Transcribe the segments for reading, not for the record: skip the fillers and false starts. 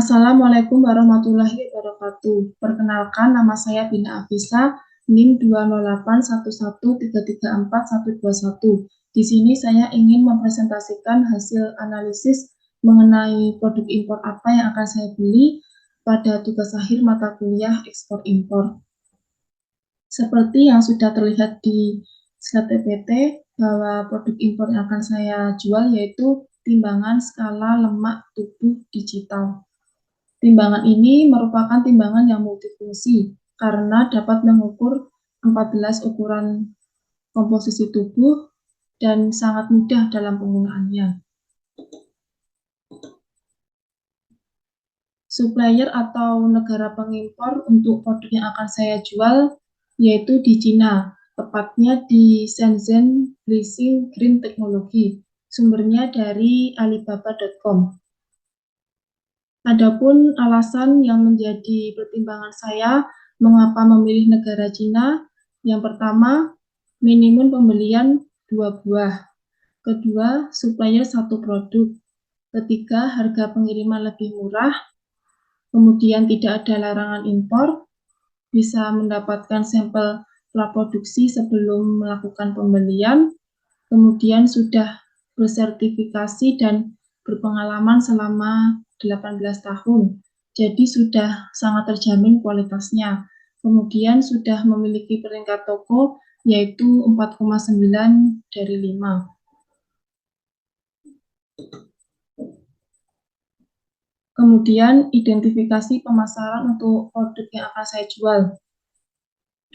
Assalamualaikum warahmatullahi wabarakatuh. Perkenalkan, nama saya Bina Afisa, NIM 20811334121. Di sini saya ingin mempresentasikan hasil analisis mengenai produk impor apa yang akan saya beli pada tugas akhir mata kuliah ekspor impor. Seperti yang sudah terlihat di slide PPT, bahwa produk impor yang akan saya jual yaitu timbangan skala lemak tubuh digital. Timbangan ini merupakan timbangan yang multifungsi karena dapat mengukur 14 ukuran komposisi tubuh dan sangat mudah dalam penggunaannya. Supplier atau negara pengimpor untuk produk yang akan saya jual yaitu di Cina, tepatnya di Shenzhen Leasing Green Technology. Sumbernya dari alibaba.com. Adapun alasan yang menjadi pertimbangan saya mengapa memilih negara Cina, yang pertama, minimum pembelian 2 buah. Kedua, supplier 1 produk. Ketiga, harga pengiriman lebih murah. Kemudian tidak ada larangan impor, bisa mendapatkan sampel praproduksi sebelum melakukan pembelian. Kemudian sudah bersertifikasi dan berpengalaman selama 18 tahun. Jadi sudah sangat terjamin kualitasnya. Kemudian sudah memiliki peringkat toko yaitu 4,9 dari 5. Kemudian identifikasi pemasaran untuk produk yang akan saya jual.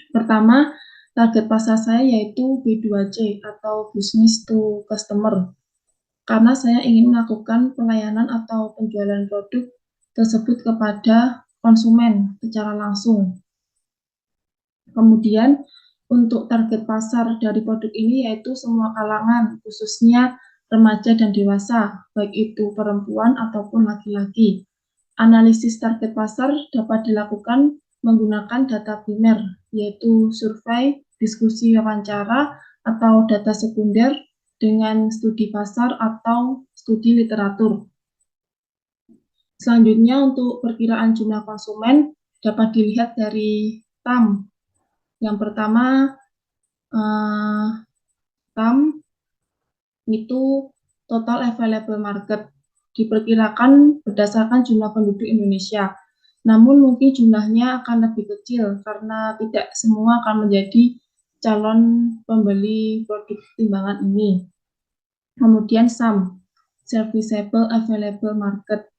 Pertama, target pasar saya yaitu B2C atau Business to Customer. Karena saya ingin melakukan pelayanan atau penjualan produk tersebut kepada konsumen secara langsung. Kemudian untuk target pasar dari produk ini yaitu semua kalangan, khususnya remaja dan dewasa, baik itu perempuan ataupun laki-laki. Analisis target pasar dapat dilakukan menggunakan data primer, yaitu survei, diskusi wawancara, atau data sekunder dengan studi pasar atau studi literatur. Selanjutnya untuk perkiraan jumlah konsumen dapat dilihat dari TAM. Yang pertama, TAM itu Total Available Market, diperkirakan berdasarkan jumlah penduduk Indonesia. Namun mungkin jumlahnya akan lebih kecil karena tidak semua akan menjadi calon pembeli produk timbangan ini. Kemudian SAM, Serviceable Available Market,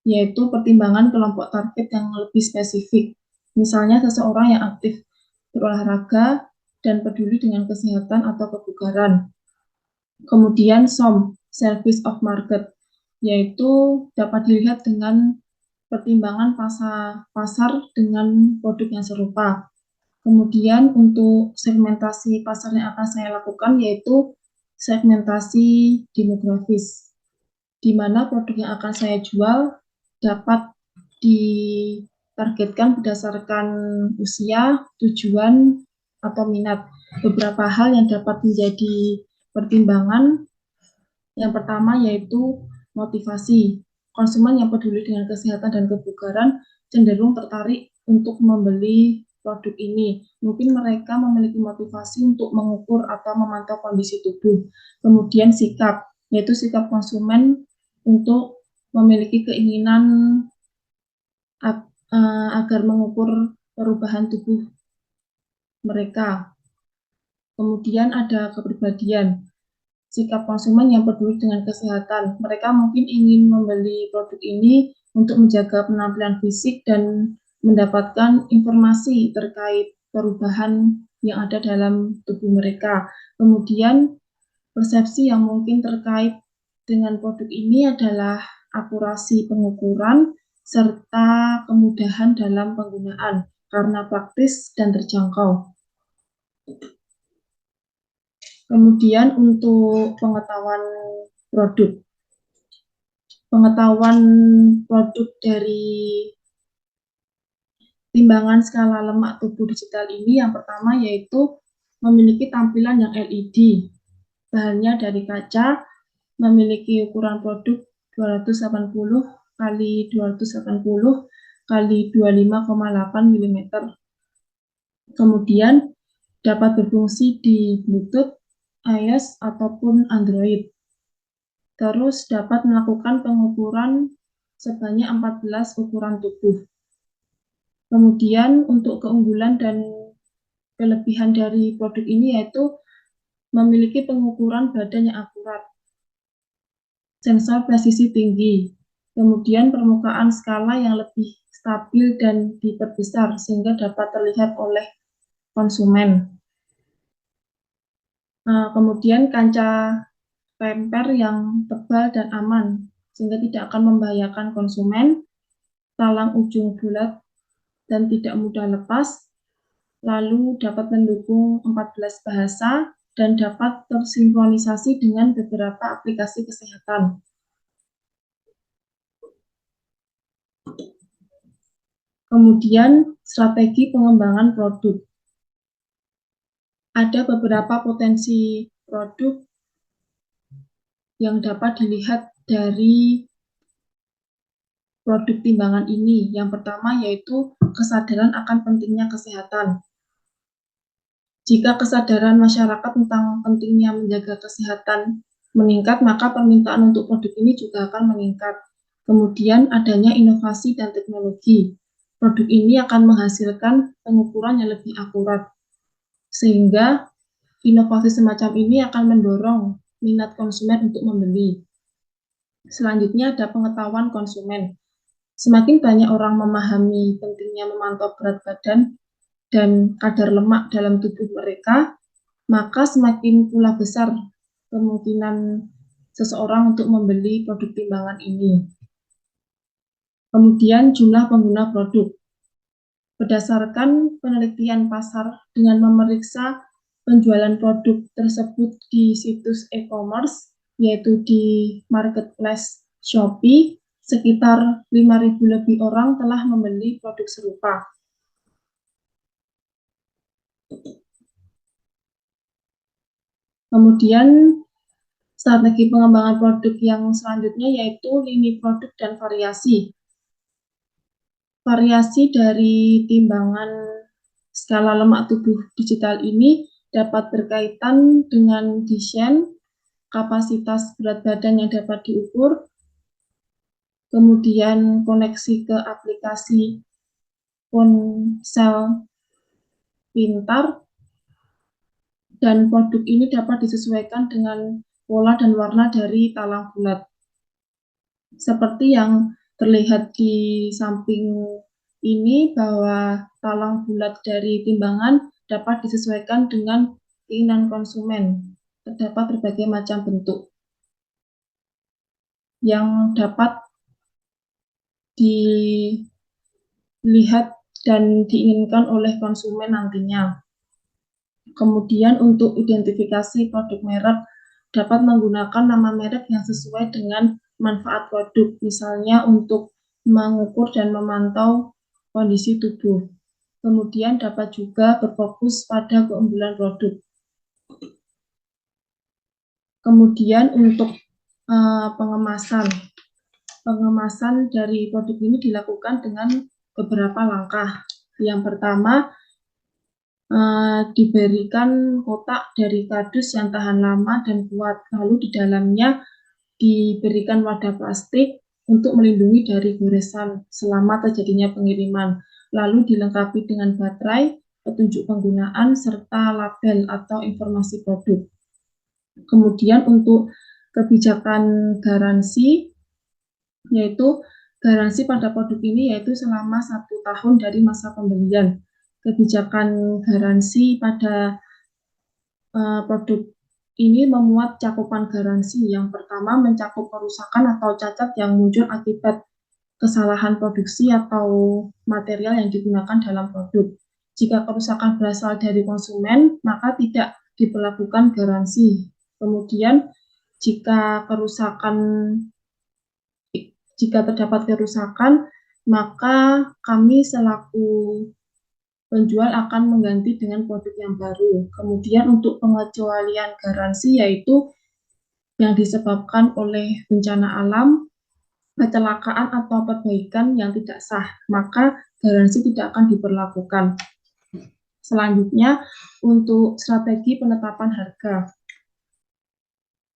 yaitu pertimbangan kelompok target yang lebih spesifik. Misalnya seseorang yang aktif berolahraga dan peduli dengan kesehatan atau kebugaran. Kemudian SOM, Service of Market, yaitu dapat dilihat dengan pertimbangan pasar dengan produk yang serupa. Kemudian untuk segmentasi pasar yang akan saya lakukan yaitu segmentasi demografis, di mana produk yang akan saya jual dapat ditargetkan berdasarkan usia, tujuan, atau minat. Beberapa hal yang dapat menjadi pertimbangan, yang pertama yaitu motivasi. Konsumen yang peduli dengan kesehatan dan kebugaran cenderung tertarik untuk membeli produk ini. Mungkin mereka memiliki motivasi untuk mengukur atau memantau kondisi tubuh. Kemudian sikap, yaitu sikap konsumen untuk memiliki keinginan agar mengukur perubahan tubuh mereka. Kemudian ada kepribadian, sikap konsumen yang peduli dengan kesehatan. Mereka mungkin ingin membeli produk ini untuk menjaga penampilan fisik dan mendapatkan informasi terkait perubahan yang ada dalam tubuh mereka. Kemudian persepsi yang mungkin terkait dengan produk ini adalah akurasi pengukuran serta kemudahan dalam penggunaan karena praktis dan terjangkau. Kemudian untuk pengetahuan produk dari timbangan skala lemak tubuh digital ini yang pertama yaitu memiliki tampilan yang LED, bahannya dari kaca, memiliki ukuran produk 280 kali 280 kali 25,8 mm. Kemudian dapat berfungsi di Bluetooth, iOS, ataupun Android. Terus dapat melakukan pengukuran sebanyak 14 ukuran tubuh. Kemudian untuk keunggulan dan kelebihan dari produk ini yaitu memiliki pengukuran badan yang akurat, sensor presisi tinggi, kemudian permukaan skala yang lebih stabil dan diperbesar sehingga dapat terlihat oleh konsumen. Kemudian kancah temper yang tebal dan aman sehingga tidak akan membahayakan konsumen, talang ujung bulat dan tidak mudah lepas, lalu dapat mendukung 14 bahasa dan dapat tersinkronisasi dengan beberapa aplikasi kesehatan. Kemudian strategi pengembangan produk. Ada beberapa potensi produk yang dapat dilihat dari produk timbangan ini. Yang pertama yaitu kesadaran akan pentingnya kesehatan. Jika kesadaran masyarakat tentang pentingnya menjaga kesehatan meningkat, maka permintaan untuk produk ini juga akan meningkat. Kemudian adanya inovasi dan teknologi. Produk ini akan menghasilkan pengukuran yang lebih akurat, sehingga inovasi semacam ini akan mendorong minat konsumen untuk membeli. Selanjutnya ada pengetahuan konsumen. Semakin banyak orang memahami pentingnya memantau berat badan dan kadar lemak dalam tubuh mereka, maka semakin pula besar kemungkinan seseorang untuk membeli produk timbangan ini. Kemudian jumlah pengguna produk. Berdasarkan penelitian pasar dengan memeriksa penjualan produk tersebut di situs e-commerce, yaitu di marketplace Shopee, sekitar 5.000 lebih orang telah membeli produk serupa. Kemudian strategi pengembangan produk yang selanjutnya yaitu lini produk dan variasi. Variasi dari timbangan skala lemak tubuh digital ini dapat berkaitan dengan desain, kapasitas berat badan yang dapat diukur, kemudian koneksi ke aplikasi ponsel pintar, dan produk ini dapat disesuaikan dengan pola dan warna dari talang bulat. Seperti yang terlihat di samping ini bahwa talang bulat dari timbangan dapat disesuaikan dengan keinginan konsumen. Terdapat berbagai macam bentuk yang dapat dilihat dan diinginkan oleh konsumen nantinya. Kemudian untuk identifikasi produk merek dapat menggunakan nama merek yang sesuai dengan manfaat produk, misalnya untuk mengukur dan memantau kondisi tubuh. Kemudian dapat juga berfokus pada keunggulan produk. Kemudian untuk pengemasan dari produk ini dilakukan dengan beberapa langkah. Yang pertama, diberikan kotak dari kardus yang tahan lama dan kuat, lalu di dalamnya diberikan wadah plastik untuk melindungi dari goresan selama terjadinya pengiriman, lalu dilengkapi dengan baterai, petunjuk penggunaan, serta label atau informasi produk. Kemudian untuk kebijakan garansi, yaitu garansi pada produk ini yaitu selama 1 tahun dari masa pembelian. Kebijakan garansi pada produk ini memuat cakupan garansi. Yang pertama mencakup kerusakan atau cacat yang muncul akibat kesalahan produksi atau material yang digunakan dalam produk. Jika kerusakan berasal dari konsumen, maka tidak diberlakukan garansi. Kemudian jika terdapat kerusakan, maka kami selaku penjual akan mengganti dengan produk yang baru. Kemudian untuk pengecualian garansi yaitu yang disebabkan oleh bencana alam, kecelakaan atau perbaikan yang tidak sah, maka garansi tidak akan diberlakukan. Selanjutnya, untuk strategi penetapan harga.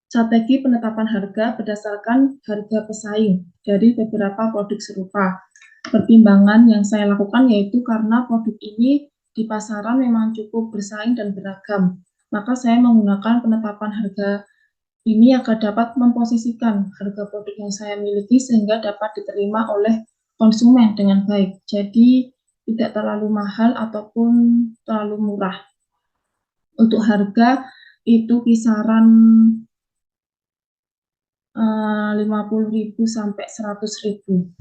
Strategi penetapan harga berdasarkan harga pesaing dari beberapa produk serupa. Pertimbangan yang saya lakukan yaitu karena produk ini di pasaran memang cukup bersaing dan beragam. Maka saya menggunakan penetapan harga ini agar dapat memposisikan harga produk yang saya miliki sehingga dapat diterima oleh konsumen dengan baik. Jadi tidak terlalu mahal ataupun terlalu murah. Untuk harga itu kisaran 50.000 sampai 100.000.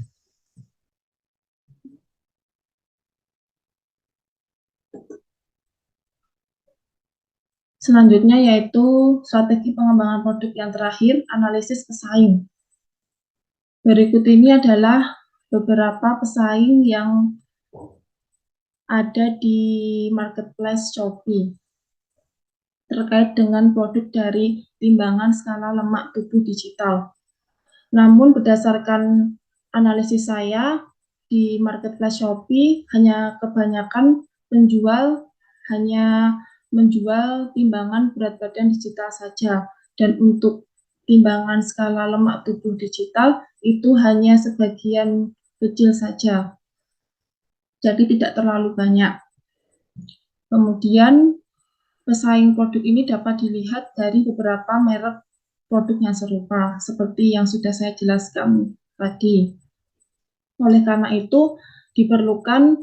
Selanjutnya yaitu strategi pengembangan produk yang terakhir, analisis pesaing. Berikut ini adalah beberapa pesaing yang ada di marketplace Shopee terkait dengan produk dari timbangan skala lemak tubuh digital. Namun berdasarkan analisis saya di marketplace Shopee hanya kebanyakan penjual hanya menjual timbangan berat badan digital saja, dan untuk timbangan skala lemak tubuh digital itu hanya sebagian kecil saja, jadi tidak terlalu banyak. Kemudian pesaing produk ini dapat dilihat dari beberapa merek produk yang serupa seperti yang sudah saya jelaskan tadi. Oleh karena itu diperlukan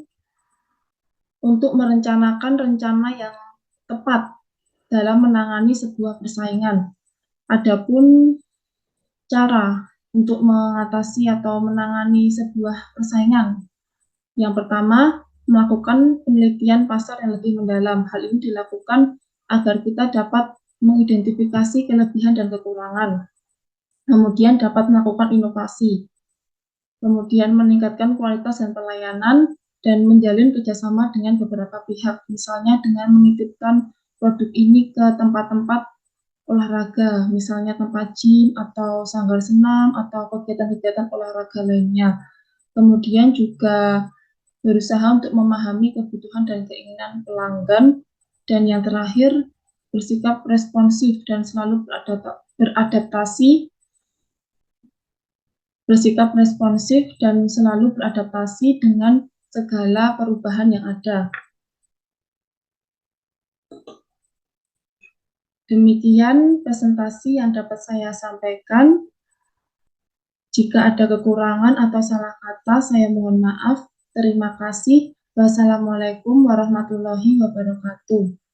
untuk merencanakan rencana yang tepat dalam menangani sebuah persaingan. Adapun cara untuk mengatasi atau menangani sebuah persaingan, yang pertama, melakukan penelitian pasar yang lebih mendalam. Hal ini dilakukan agar kita dapat mengidentifikasi kelebihan dan kekurangan. Kemudian dapat melakukan inovasi. Kemudian meningkatkan kualitas dan pelayanan dan menjalin kerjasama dengan beberapa pihak, misalnya dengan menitipkan produk ini ke tempat-tempat olahraga, misalnya tempat gym atau sanggar senam atau kegiatan-kegiatan olahraga lainnya. Kemudian juga berusaha untuk memahami kebutuhan dan keinginan pelanggan, dan yang terakhir bersikap responsif dan selalu beradaptasi dengan segala perubahan yang ada. Demikian presentasi yang dapat saya sampaikan. Jika ada kekurangan atau salah kata, saya mohon maaf. Terima kasih. Wassalamualaikum warahmatullahi wabarakatuh.